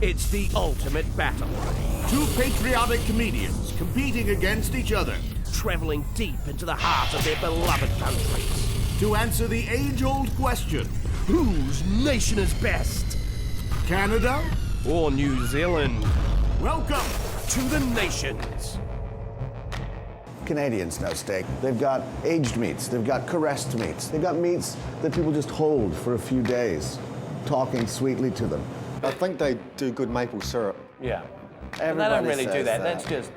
It's the ultimate battle. Two patriotic comedians competing against each other. Traveling deep into the heart of their beloved countries. To answer the age-old question, whose nation is best? Canada or New Zealand? Welcome to the nations. Canadians know steak. They've got aged meats, they've got caressed meats, they've got meats that people just hold for a few days, talking sweetly to them. I think they do good maple syrup. Yeah. Everybody they don't really do that. that.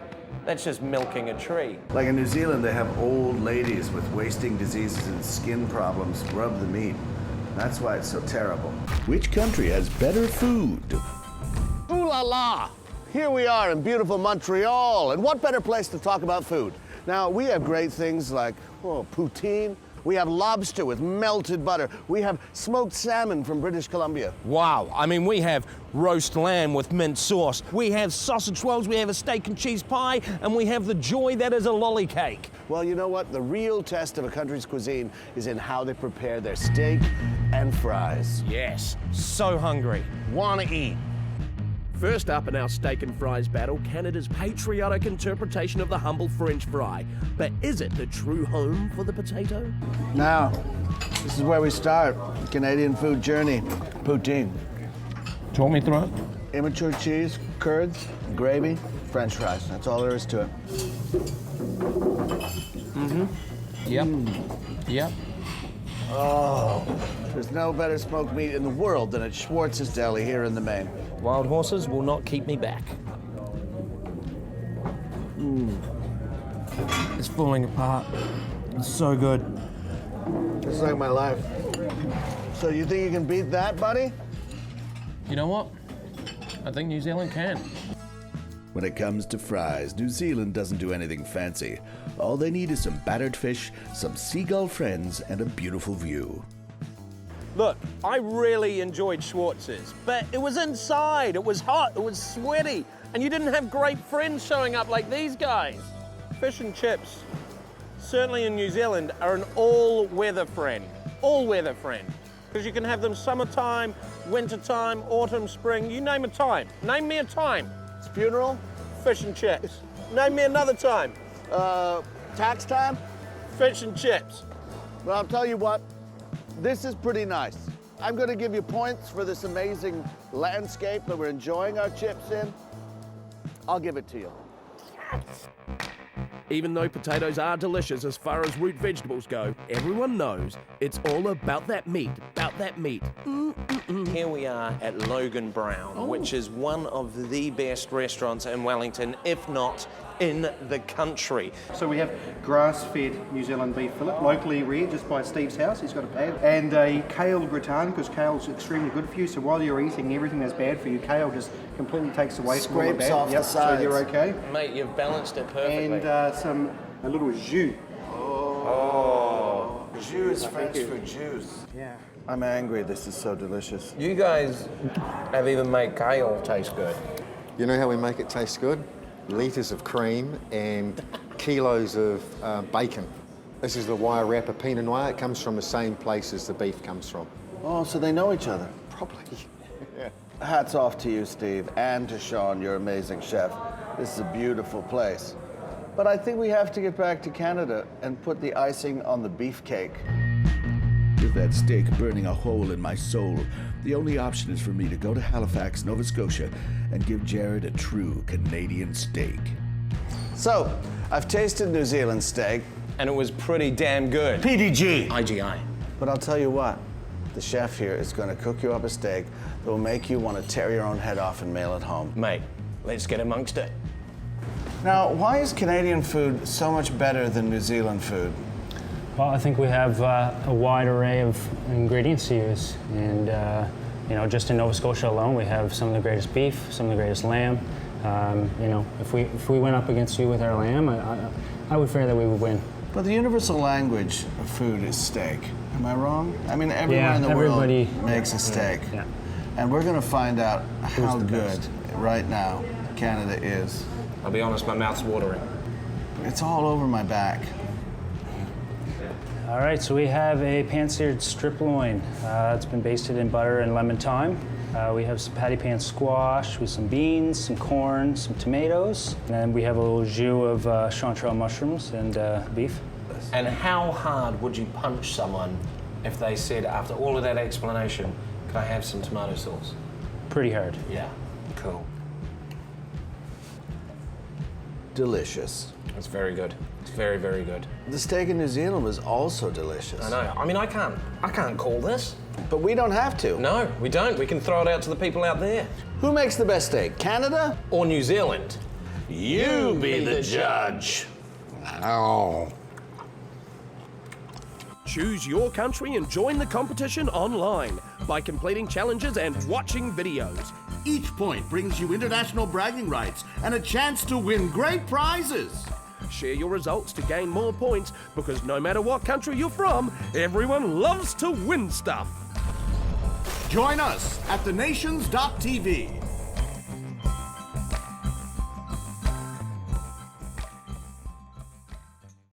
That's just milking a tree. Like in New Zealand, they have old ladies with wasting diseases and skin problems rub the meat. That's why it's so terrible. Which country has better food? Ooh la la! Here we are in beautiful Montreal, and what better place to talk about food? Now, we have great things like poutine. We have lobster with melted butter. We have smoked salmon from British Columbia. Wow, I mean, we have roast lamb with mint sauce. We have sausage rolls, we have a steak and cheese pie, and we have the joy that is a lolly cake. Well, you know what? The real test of a country's cuisine is in how they prepare their steak and fries. Yes, so hungry. Wanna eat. First up in our steak and fries battle, Canada's patriotic interpretation of the humble French fry. But is it the true home for the potato? Now, this is where we start. Canadian food journey. Poutine. Talk me through it. Immature cheese, curds, gravy, French fries. That's all there is to it. Yep. Yep. Oh, there's no better smoked meat in the world than at Schwartz's Deli here in the Maine. Wild horses will not keep me back. It's falling apart. It's so good. It's like my life. So you think you can beat that, buddy? You know what? I think New Zealand can. When it comes to fries, New Zealand doesn't do anything fancy. All they need is some battered fish, some seagull friends, and a beautiful view. Look, I really enjoyed Schwartz's, but it was inside, it was hot, it was sweaty, and you didn't have great friends showing up like these guys. Fish and chips, certainly in New Zealand, are an all-weather friend. All-weather friend. Because you can have them summertime, wintertime, autumn, spring, you name a time. Name me a time. It's funeral? Fish and chips. Name me another time. Tax time? Fish and chips. Well, I'll tell you what, this is pretty nice. I'm gonna give you points for this amazing landscape that we're enjoying our chips in. I'll give it to you. Even though potatoes are delicious as far as root vegetables go, everyone knows it's all about that meat, Here we are at Logan Brown, which is one of the best restaurants in Wellington, if not in the country. So we have grass-fed New Zealand beef fillet, locally reared just by Steve's house. He's got a pad. And a kale gratin, because kale's extremely good for you. So while you're eating everything that's bad for you, kale just completely takes away from all the Scrapes bad. off the sides. So you're okay. Mate, you've balanced it perfectly. And a little jus. Jus is French for juice. Yeah. I'm angry, this is so delicious. You guys have even made kale taste good. You know how we make it taste good? Litres of cream and kilos of bacon. This is the wire wrapper Pinot Noir. It comes from the same place as the beef comes from. Oh, so they know each other. Probably. Yeah. Hats off to you, Steve, and to Sean, your amazing chef. This is a beautiful place. But I think we have to get back to Canada and put the icing on the beefcake. With that steak burning a hole in my soul, the only option is for me to go to Halifax, Nova Scotia, and give Jared a true Canadian steak. So, I've tasted New Zealand steak. And it was pretty damn good. PDG! IGI. But I'll tell you what, the chef here is gonna cook you up a steak that will make you want to tear your own head off and mail it home. Mate, let's get amongst it. Now, why is Canadian food so much better than New Zealand food? Well, I think we have a wide array of ingredients to use, and you know, just in Nova Scotia alone, we have some of the greatest beef, some of the greatest lamb. You know, if we went up against you with our lamb, I would fear that we would win. But the universal language of food is steak. Am I wrong? I mean, everyone in the world makes a steak. Yeah. And we're going to find out how good right now Canada is. I'll be honest, my mouth's watering. It's all over my back. All right, so we have a pan-seared strip loin. It's been basted in butter and lemon thyme. We have some patty pan squash with some beans, some corn, some tomatoes. And then we have a little jus of chanterelle mushrooms and beef. And how hard would you punch someone if they said, after all of that explanation, could I have some tomato sauce? Pretty hard. Yeah, cool. Delicious. It's very good. It's very, very good. The steak in New Zealand was also delicious. I know. I mean, I can't call this. But we don't have to. No, we don't. We can throw it out to the people out there. Who makes the best steak, Canada? Or New Zealand. You be the judge. Oh. Choose your country and join the competition online by completing challenges and watching videos. Each point brings you international bragging rights and a chance to win great prizes. Share your results to gain more points because no matter what country you're from, everyone loves to win stuff. Join us at thenations.tv.